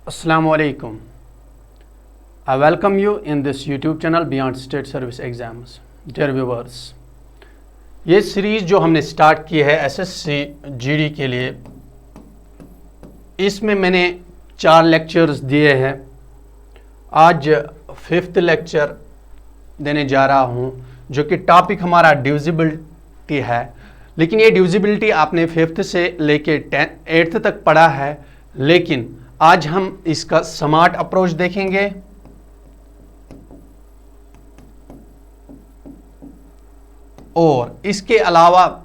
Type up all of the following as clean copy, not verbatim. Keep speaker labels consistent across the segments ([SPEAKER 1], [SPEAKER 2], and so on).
[SPEAKER 1] Assalamu alaikum. I welcome you in this YouTube channel Beyond State Service Exams. Dear viewers, ये series जो हमने start की है SSC GD के लिए, इसमें मैंने 4 लेक्चर्स दिए हैं। आज 5th लेक्चर देने जा रहा हूं, जो कि टॉपिक हमारा डिविजिबिलिटी है। लेकिन ये डिविजिबिलिटी आपने 5th से लेके 8th तक पढ़ा है, लेकिन आज हम इसका स्मार्ट अप्रोच देखेंगे। और इसके अलावा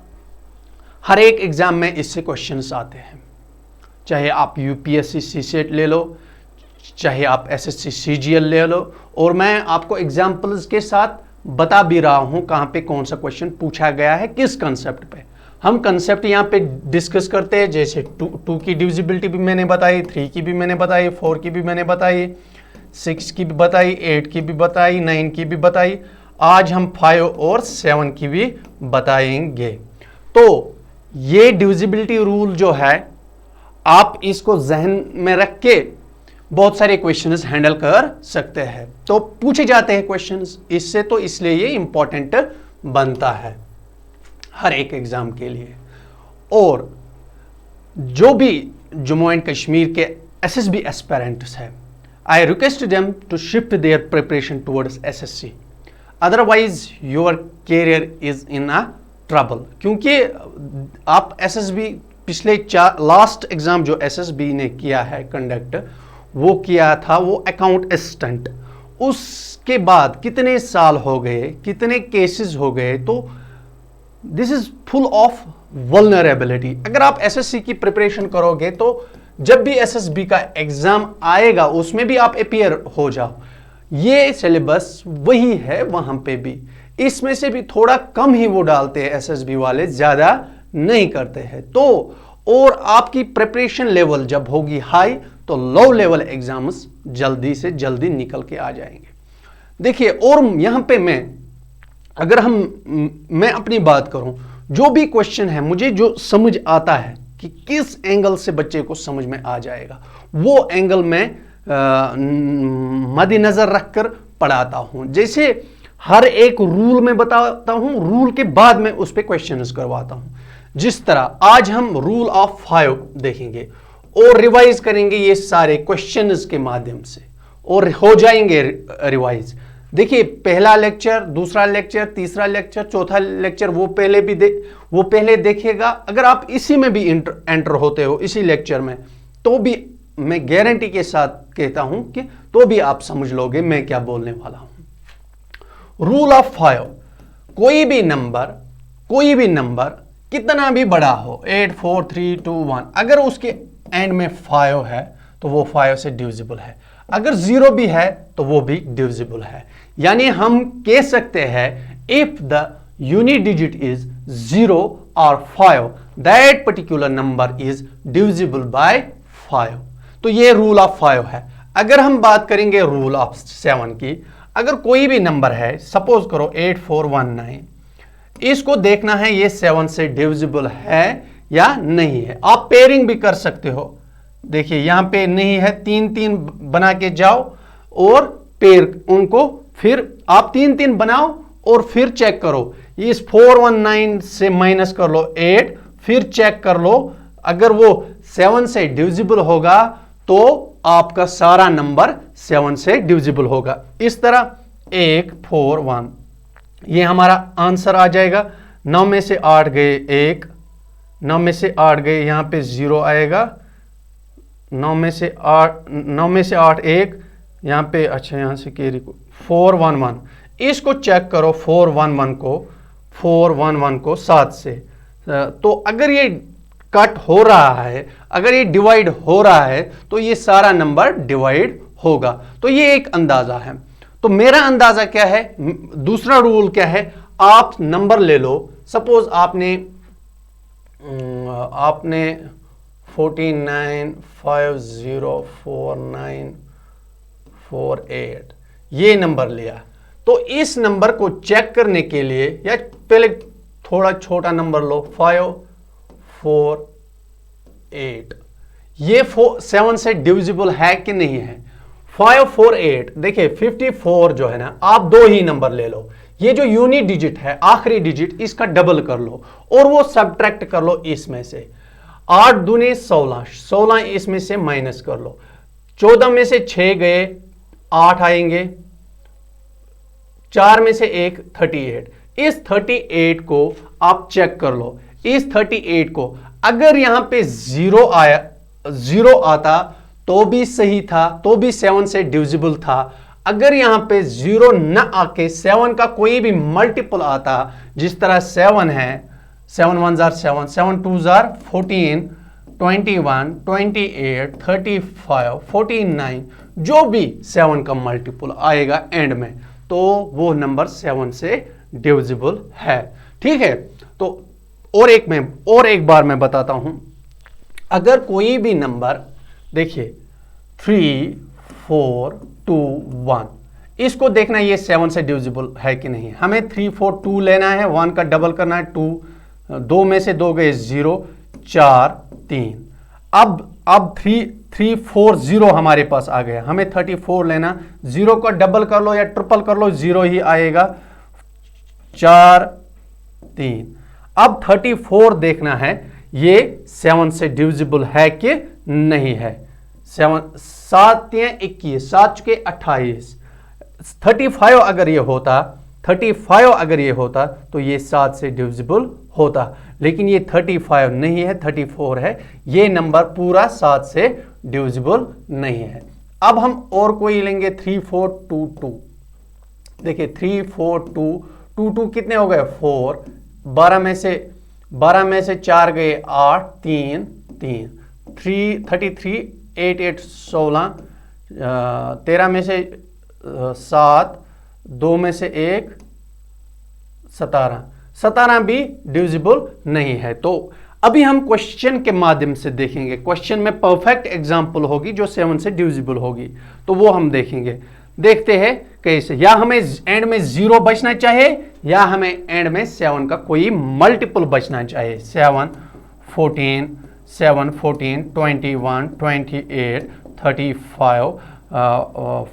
[SPEAKER 1] हर एक एग्जाम में इससे क्वेश्चंस आते हैं, चाहे आप यूपीएससी सीसेट ले लो, चाहे आप एसएससी सीजीएल ले लो। और मैं आपको एग्जाम्पल्स के साथ बता भी रहा हूं कहां पे कौन सा क्वेश्चन पूछा गया है, किस कंसेप्ट पे। हम कंसेप्ट यहाँ पे डिस्कस करते हैं, जैसे 2 की डिविजिबिलिटी भी मैंने बताई, 3 की भी मैंने बताई, 4 की भी मैंने बताई, 6 की भी बताई, 8 की भी बताई, 9 की भी बताई। आज हम 5 और 7 की भी बताएंगे। तो ये डिविजिबिलिटी रूल जो है, आप इसको जहन में रख के बहुत सारे क्वेश्चंस हैंडल कर सकते हैं। तो पूछे जाते हैं क्वेश्चंस इससे, तो इसलिए ये इंपॉर्टेंट बनता है हर एक एग्जाम के लिए। और जो भी जम्मू एंड कश्मीर के एसएसबी एस्पिरेंट्स हैं, I request them to shift their preparation towards SSC, otherwise your career is in a trouble. क्योंकि आप एसएसबी पिछले लास्ट एग्जाम जो एसएसबी ने किया है कंडक्ट, वो किया था वो अकाउंट असिस्टेंट। उसके बाद कितने साल हो गए, कितने केसेस हो गए, तो this is full of vulnerability. अगर आप एसएससी की प्रिपरेशन करोगे तो जब भी एसएसबी का एग्जाम आएगा उसमें भी आप अपीयर हो जाओ। ये सिलेबस वही है वहां पे भी, इसमें से भी थोड़ा कम ही वो डालते हैं एसएसबी वाले, ज्यादा नहीं करते हैं। तो और आपकी प्रिपरेशन लेवल जब होगी हाई, तो लो लेवल एग्जाम्स जल्दी से जल्दी निकल के आ जाएंगे। देखिए, और यहां पे मैं अपनी बात करूं, जो भी क्वेश्चन है, मुझे जो समझ आता है कि किस एंगल से बच्चे को समझ में आ जाएगा, वो एंगल में मद्देनजर रखकर पढ़ाता हूं। जैसे हर एक रूल में बताता हूं, रूल के बाद में उस पर क्वेश्चंस करवाता हूं। जिस तरह आज हम रूल ऑफ 5 देखेंगे और रिवाइज करेंगे ये सारे क्वेश्चंस के माध्यम से, और हो जाएंगे रिवाइज। देखिए, पहला लेक्चर, दूसरा लेक्चर, तीसरा लेक्चर, चौथा लेक्चर वो पहले देखेगा। अगर आप इसी में भी एंटर होते हो, इसी लेक्चर में, तो भी मैं गारंटी के साथ कहता हूं कि तो भी आप समझ लोगे मैं क्या बोलने वाला हूं। रूल ऑफ 5, कोई भी नंबर कितना भी बड़ा हो, 8, 4, 3, 2, 1, अगर उसके एंड में 5 है तो वो 5 से डिविजिबल है। अगर 0 भी है तो वो भी डिविजिबल है। यानी हम कह सकते हैं, if the unit digit is 0 और 5, that particular number is divisible bye 5। तो ये रूल ऑफ 5 है। अगर हम बात करेंगे रूल ऑफ 7 की, अगर कोई भी नंबर है, सपोज करो 8419, इसको देखना है ये 7 से डिविजिबल है या नहीं है। आप पेयरिंग भी कर सकते हो। देखिए, यहां पे नहीं है, 3-3 बना के जाओ और पेयर उनको, फिर आप 3-3 बनाओ और फिर चेक करो। इस 419 से माइनस कर लो 8, फिर चेक कर लो। अगर वो 7 से डिविजिबल होगा तो आपका सारा नंबर 7 से डिविजिबल होगा। इस तरह 1, 4, 1, ये हमारा आंसर आ जाएगा। 9 में से 8 गए 1, 9 में से 8 गए, यहां पे 0 आएगा। 9 में से 8 1, यहां पे, अच्छा यहां से कैरी को 411, इसको चेक करो। 411 को 7 से, तो अगर ये कट हो रहा है, अगर ये डिवाइड हो रहा है, तो ये सारा नंबर डिवाइड होगा। तो ये एक अंदाजा है। तो मेरा अंदाजा क्या है, दूसरा रूल क्या है, आप नंबर ले लो। सपोज आपने 49504948 ये नंबर लिया। तो इस नंबर को चेक करने के लिए, या पहले थोड़ा छोटा नंबर लो, 5, 4, 8, ये 7 से डिविजिबल है कि नहीं है। 5 4 8, देखिए 54 जो है ना, आप दो ही नंबर ले लो, ये जो यूनिट डिजिट है आखिरी डिजिट इसका डबल कर लो और वो सब्ट्रैक्ट कर लो इसमें से। 8 दूनी 16, 16 इसमें से माइनस कर लो, 14 में से 6 गए 8 आएंगे, 4 में से 1 38। इस 38 को आप चेक कर लो, इस 38 को अगर यहां पे 0 आता तो भी सही था, तो भी 7 से डिविजिबल था। अगर यहां पे 0 न आके 7 का कोई भी मल्टीपल आता, जिस तरह 7 है, 7 1 जार 7, 7 2 जार 14, 21, 28, 35, 49, जो भी 7 का मल्टीपल आएगा एंड में, तो वो नंबर 7 से डिविजिबल है। ठीक है, तो और एक बार मैं बताता हूं, अगर कोई भी नंबर देखिए 3 4 2 1, इसको देखना ये 7 से डिविजिबल है कि नहीं। हमें 3 4 2 लेना है, 1 का डबल करना है, 2 में से 2 गए 0, 4 3। अब 3 4 0 हमारे पास आ गया, हमें 34 लेना, 0 का डबल कर लो या ट्रिपल कर लो, 0 ही आएगा, 4 3। अब 34 देखना है ये 7 से डिविजिबल है कि नहीं है। 7 7 21, 7 के 28, 35 अगर ये होता, 35 अगर ये होता तो ये 7 से डिविजिबल होता, लेकिन ये 35 नहीं है, 34 है, ये नंबर पूरा 7 से डिविजिबल नहीं है। अब हम और कोई लेंगे 3 4 2 2, देखिए 3 4 2 2 2 कितने हो गए 4, 12 में से 4 गए 8, 3 3, 33, 8 8 16, 13 में से 7, 2 में से 1 17 भी डिविजिबल नहीं है। तो अभी हम क्वेश्चन के माध्यम से देखेंगे, क्वेश्चन में परफेक्ट एग्जांपल होगी जो 7 से डिविजिबल होगी, तो वो हम देखेंगे। देखते हैं कैसे, या हमें एंड में 0 बचना चाहिए या हमें एंड में 7 का कोई मल्टीपल बचना चाहिए। 7 14, 21, 28, 35,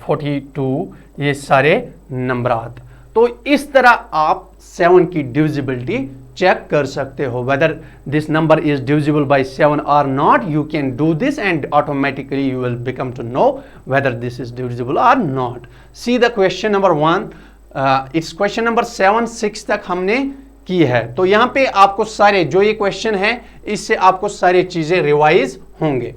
[SPEAKER 1] 42, ये सारे नंबरात। तो इस तरह आप 7 की डिविजिबिलिटी चेक कर सकते हो, whether this number is divisible by 7 or not. You can do this and automatically you will become to know whether this is divisible or not. See the question number 1. It's question number 7 6 तक हमने की है। तो यहाँ पे आपको सारे जो ये क्वेश्चन है इससे आपको सारी चीजें रिवाइज होंगे।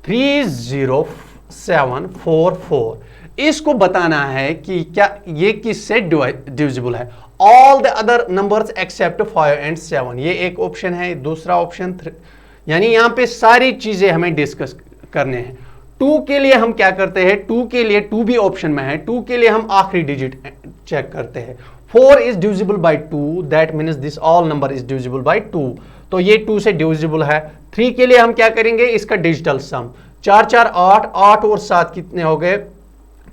[SPEAKER 1] 30744, इसको बताना है कि क्या ये किससे डिविजिबल है। All the other numbers except 5 and 7, ये एक ऑप्शन है। दूसरा ऑप्शन 3, यानी यहां पे सारी चीजें हमें डिस्कस करने हैं। 2 के लिए हम क्या करते हैं, 2 के लिए 2 भी ऑप्शन में है, 2 के लिए हम आखिरी डिजिट चेक करते हैं। 4 is divisible by 2, that means this all number is divisible by 2, तो ये 2 से डिविजिबल है। 3 के लिए हम क्या करेंगे, इसका डिजिटल सम, 4 4 8, 8 और 7 कितने हो गए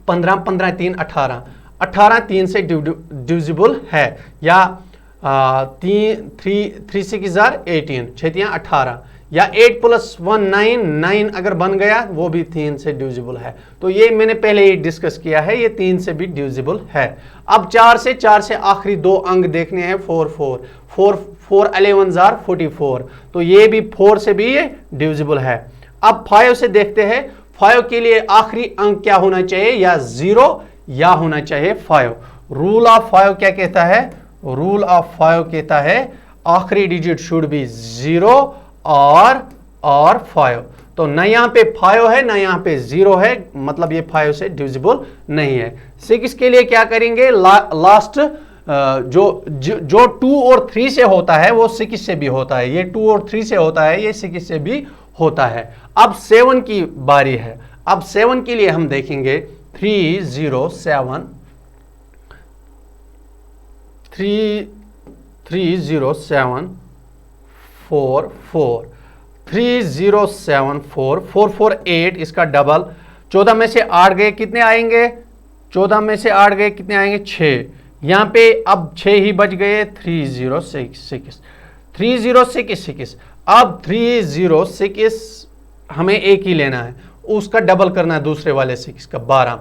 [SPEAKER 1] 15, 15 3 18, 18 3 से डिविजिबल है। या 3 6 18, 6 18, या 8 + 1 9, 9 अगर बन गया वो भी 3 से डिविजिबल है। तो ये मैंने पहले ही डिस्कस किया है, ये 3 से भी डिविजिबल है। अब 4 से आखिरी 2 अंक देखने हैं, 4 4 11 जार 44, तो ये भी 4 से भी ये डिविजिबल है। अब 5 से देखते हैं, 5 के लिए आखिरी अंक क्या होना चाहिए, या 0 या होना चाहिए 5। रूल ऑफ 5 क्या कहता है, रूल ऑफ 5 कहता है आखिरी डिजिट शुड बी 0 और 5। तो न यहां पे 5 है ना यहां पे 0 है, मतलब ये 5 से डिविजिबल नहीं है। 6 के लिए क्या करेंगे, लास्ट जो 2 और 3 से होता है वो 6 से भी होता है, ये 2 और 3 से होता है, ये 6 से भी होता है। अब 7 की बारी है। अब 7 के लिए हम देखेंगे 307 44, 3074 448, इसका डबल। 14 में से 8 गए कितने आएंगे, 14 में से 8 गए कितने आएंगे 6, यहां पे अब 6 ही बच गए, 306। अब 306 हमें एक ही लेना है, उसका डबल करना है दूसरे वाले 6 का 12।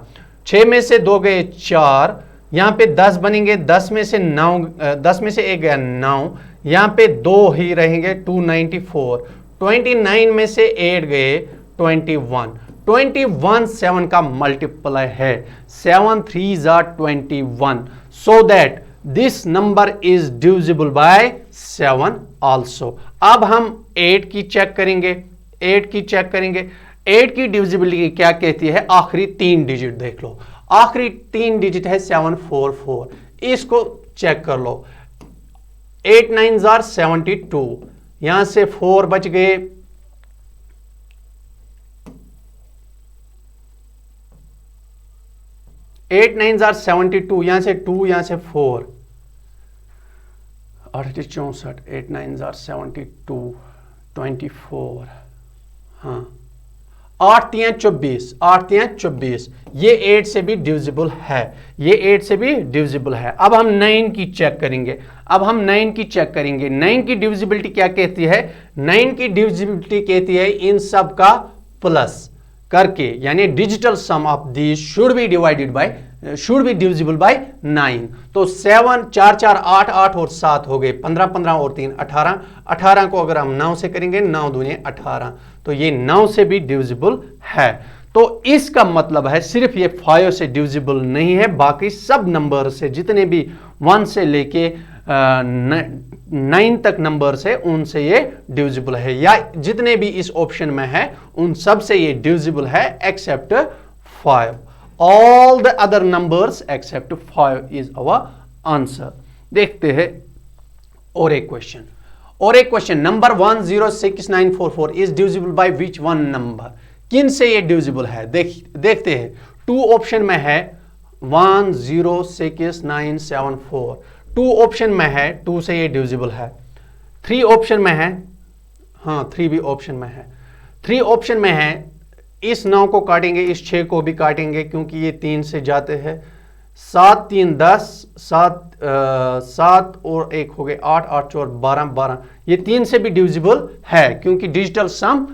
[SPEAKER 1] 6 में से 2 गए 4, यहाँ पे 10 बनेंगे, 10 में से 9, 10 में से 1 गया 9, यहाँ पे 2 ही रहेंगे 294। 29 में से 8 गए 21। 21 7 का मल्टीप्लाई है, 7 3s are 21, so that this number is divisible by 7 also। अब हम 8 की चेक करेंगे, 8 की चेक करेंगे। 8 की डिविजिबिलिटी क्या कहती है? आखिरी 3 डिजिट देख लो, आखिरी 3 डिजिट है 744, इसको चेक कर लो। 8 9s are 72, यहां से 4 बच गए, 8 9s are 72, यहां से 2, यहां से 4, 8 64, 8 9s are 72, 24, हाँ 8 3 24, 8 3 24, ये 8 से भी डिविजिबल है, ये 8 से भी डिविजिबल है। अब हम 9 की चेक करेंगे, अब हम 9 की चेक करेंगे। 9 की डिविजिबिलिटी क्या कहती है? 9 की डिविजिबिलिटी कहती है इन सब का प्लस करके, यानी digital sum of these should be divided by, should be divisible by 9। तो 7 4 4 8 8 और 7 हो गए 15 15 और 3 18, 18 को अगर हम 9 से करेंगे 9 दूनी 18, तो ये 9 से भी डिविजिबल है। तो इसका मतलब है सिर्फ ये 5 से डिविजिबल नहीं है, बाकी सब नंबर से, जितने भी 1 से लेके 9 तक नंबर से, उनसे ये डिविजिबल है, या जितने भी इस ऑप्शन में है उन सब से ये डिविजिबल है except 5। All the other numbers except 5 is our answer. देखते हैं और एक क्वेश्चन, और एक question. Number 106944 is divisible by which one number? किन से ये डिविजिबल है? देखते हैं। 2 ऑप्शन में है 106974, 2 ऑप्शन में है, 2 से ये डिविजिबल है। 3 ऑप्शन में है, हाँ 3 भी ऑप्शन में है। 3 ऑप्शन में है, इस 9 को काटेंगे, इस 6 को भी काटेंगे क्योंकि ये 3 से जाते हैं। 7 3 10, 7 और 1 हो गए 8, 8 4 12 12, ये 3 से भी डिविजिबल है क्योंकि डिजिटल सम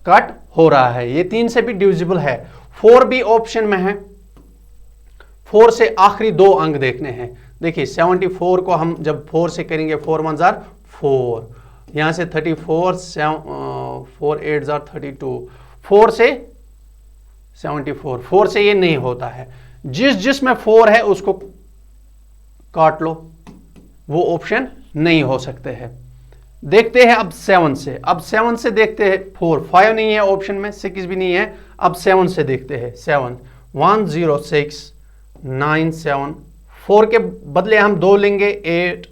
[SPEAKER 1] कट हो रहा है, ये 3 से भी डिविजिबल है। 4 भी ऑप्शन में है, 4 से आखिरी 2 अंक देखने हैं। देखिए 74 को हम जब 4 से करेंगे 4 1s are 4, यहां से 34, 4 8s are 32, 4 से 74, 4 से ये नहीं होता है। जिसमें 4 है उसको काट लो, वो ऑप्शन नहीं हो सकते हैं। देखते हैं अब 7 से, अब 7 से देखते हैं। 4 5 नहीं है ऑप्शन में, 6 भी नहीं है। अब 7 से देखते हैं। 7 10697, 4 के बदले हम 2 लेंगे 8,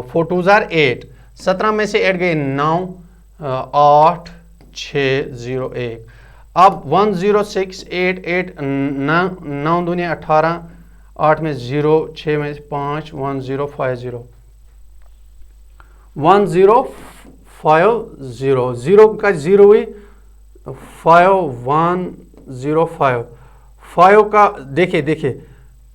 [SPEAKER 1] 4 2s are 8, 17 में से 8 गए 9, 8 6 0 1। अब 10688, 9 दूनी 18, 8 में 0, 6 में 5, 1050, 1050, 0 का 0 हुई 5105, 5 का देखिए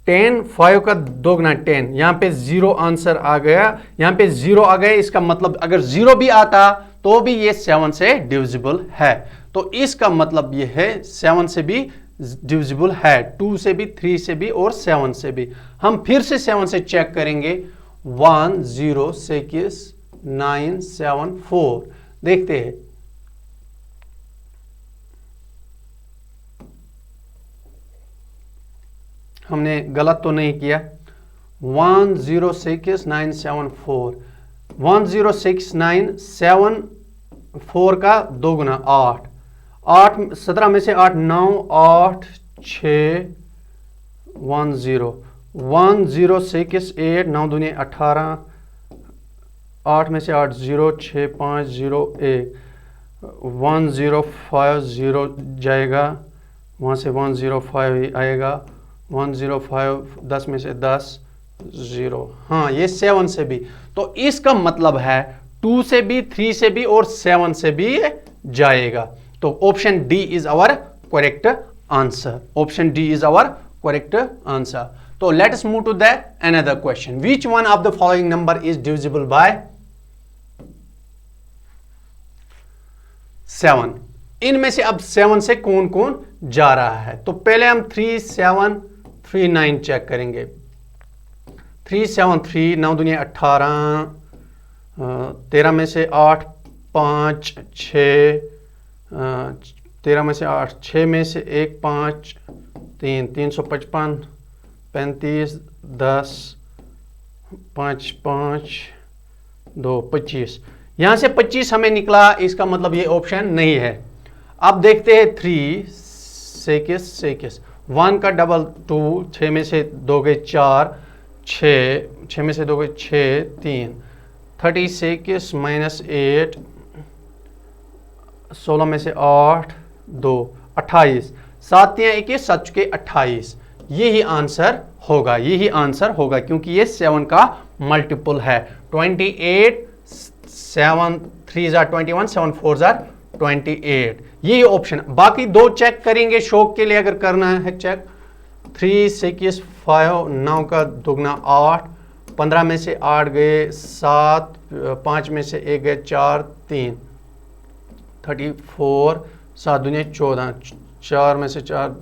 [SPEAKER 1] 10, 5 का 2 गुना 10, यहाँ पे 0 आंसर आ गया, यहाँ पे 0 आ गया। इसका मतलब अगर 0 भी आता तो भी ये 7 से डिविजिबल है। तो इसका मतलब ये है 7 से भी डिविजिबल है, 2 से भी, 3 से भी और 7 से भी। हम फिर से 7 से चेक करेंगे। 106974 देखते हैं। हमने गलत तो नहीं किया। 106974, 10697, का 2 गुना 8, 17 में से 8 9, 8 6 10, 1068, 9 दूनी 18, 8 में से 8 0, 6 5 0 1, 1050 जाएगा, वहाँ से 105 आएगा, 105, 10 में से 10 0, हाँ ये 7 से भी। तो इसका मतलब है 2 से भी, 3 से भी और 7 से भी जाएगा। तो option d is our correct answer, option d is our correct answer. तो let us move to the another question. Which one of the following number is divisible by 7? इनमें से अब 7 से कौन कौन जा रहा है, तो पहले हम 3 7 3 9 चेक करेंगे। 3 7 3 9 दूनिया 18, 13 में से 8 5 6, 13 में से 8 6 में से 1 5 3 355 35 10 5 5 2 25, यहां से 25 हमें निकला, इसका मतलब ये ऑप्शन नहीं है। अब देखते हैं 3 6 1 का डबल 2, 6 में से 2 गए 4, 6 में से 2 गए 6 3, 36 माइनस 8, 16 में से 8 2 28, 7 या 21 7 के 28, यही आंसर होगा क्योंकि ये 7 का मल्टीपल है। 28 7 3 21 7 4 28, यही ऑप्शन। बाकी दो चेक करेंगे शौक के लिए अगर करना है चेक। 3 6 5 9 का दुगना 8, 15 में से 8 गए 7, 5 में से 1 गए 4 3, 34 7 दुनिया 14, 4 में से 4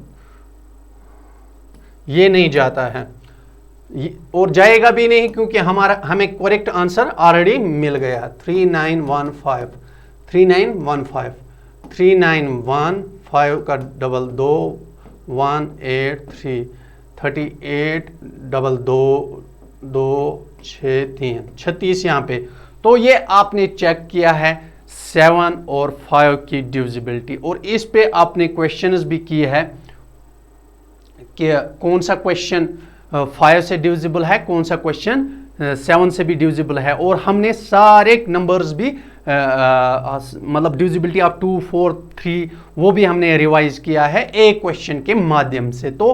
[SPEAKER 1] ये नहीं जाता है और जाएगा भी नहीं क्योंकि हमें करेक्ट आंसर ऑलरेडी मिल गया। 3915 3915 3915 का डबल 2 183 38 डबल 2 2 6 3 36 यहाँ पे। तो ये आपने चेक किया है 7 और 5 की डिविजिबिलिटी, और इस पे आपने क्वेश्चंस भी किए है कि कौन सा क्वेश्चन 5 से डिविजिबल है, कौन सा क्वेश्चन 7 से भी डिविजिबल है, और हमने सारे नंबर्स भी मतलब डिविजिबिलिटी ऑफ 2 4 3 वो भी हमने रिवाइज किया है एक क्वेश्चन के माध्यम से। तो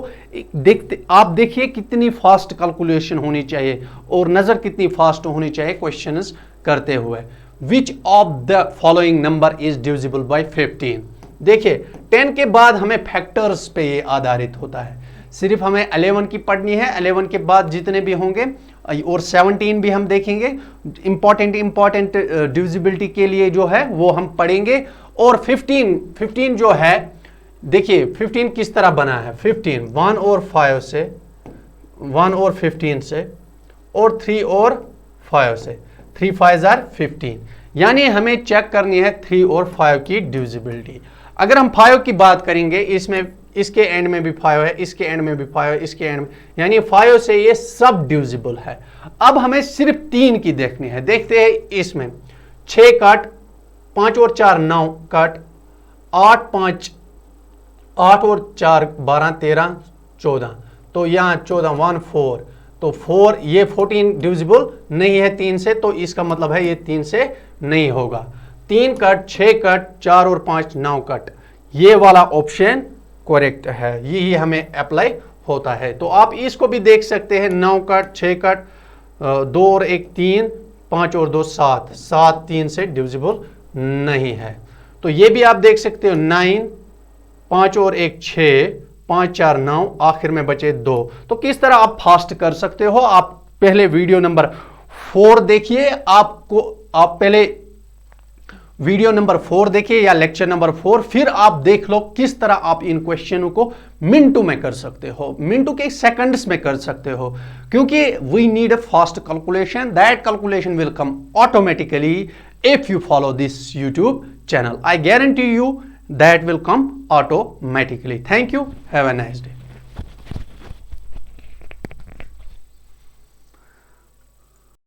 [SPEAKER 1] आप देखिए कितनी फास्ट कैलकुलेशन होनी चाहिए और नज़र कितनी फास्ट होनी चाहिए क्वेश्चंस करते हुए। Which of the following number is divisible bye 15। देखिए 10 के बाद हमें फैक्टर्स पे ये आधारित होता है, सिर्फ हमें 11 की पढ़नी है, 11 के बाद जितने भी होंगे, और 17 भी हम देखेंगे। इंपॉर्टेंट डिविजिबिलिटी के लिए जो है वो हम पढ़ेंगे। और 15 जो है, देखिए 15 किस तरह बना है। 15 1 और 5 से, 1 और 15 से, और 3 और 5 से, 3 5 15, यानी हमें चेक करनी है 3 और 5 की डिविजिबिलिटी। अगर हम 5 की बात करेंगे, इसमें इसके एंड में भी 5 है, इसके एंड में भी 5 है, इसके एंड में, यानी 5 से ये सब डिविजिबल है। अब हमें सिर्फ 3 की देखनी है। देखते हैं इसमें 6 कट, 5 और 4 9 कट, 8 और 4 12 13 14, तो यहाँ 14 1 4, तो 4 ये 14 डिविजिबल नहीं है 3 से, तो इसका मतलब है ये 3 से नहीं होगा। 3 कट, 6 कट, 4 और 5 9 कट, ये वाला ऑप्शन करेक्ट है, यही हमें अप्लाई होता है। तो आप इसको भी देख सकते हैं, 9 कट, 6 कट, 2 और 1 3, 5 और 2 7, 7 3 से डिविजिबल नहीं है। तो ये भी आप देख सकते हो 9, 5 और 1 6, 5 4 9, आखिर में बचे 2। तो किस तरह आप फास्ट कर सकते हो, आप पहले वीडियो नंबर 4 देखिए, आप पहले वीडियो नंबर 4 देखिए या लेक्चर नंबर 4, फिर आप देख लो किस तरह आप इन क्वेश्चनों को मिनटों में कर सकते हो, मिनटों के सेकंड्स में कर सकते हो, क्योंकि we need a fast calculation. That calculation will come automatically if you follow this YouTube channel. I guarantee you that will come automatically. Thank you. Have a nice day.